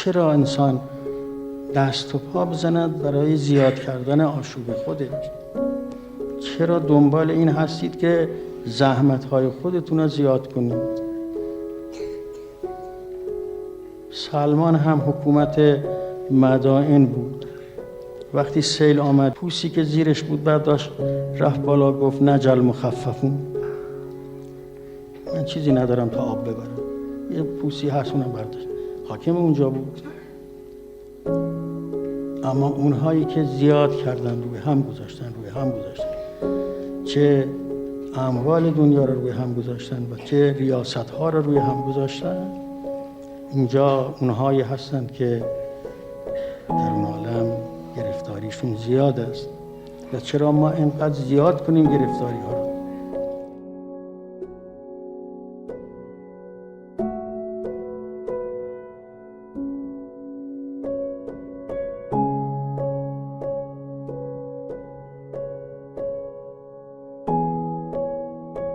چرا انسان دست و پا بزند برای زیاد کردن آشوب خودش؟ چرا دنبال این هستید که زحمت‌های خودتون رو زیاد کنید؟ سلمان هم حکومت مدائن بود. وقتی سیل آمد، پوسی که زیرش بود بعد داشت رفت بالا، گفت نجل مخففون، من چیزی ندارم تا آب ببرم. یه پوسی هست اونم برداشت. حاکم اونجا بود. اما اونهایی که زیاد کردن روی هم گذاشتن، چه اموال دنیا رو روی هم گذاشتن و چه ریاست ها رو روی هم گذاشتن، اینجا اونهایی هستند که در اون عالم گرفتاریشون زیاد است. و چرا ما اینقدر زیاد کنیم گرفتاری ها رو؟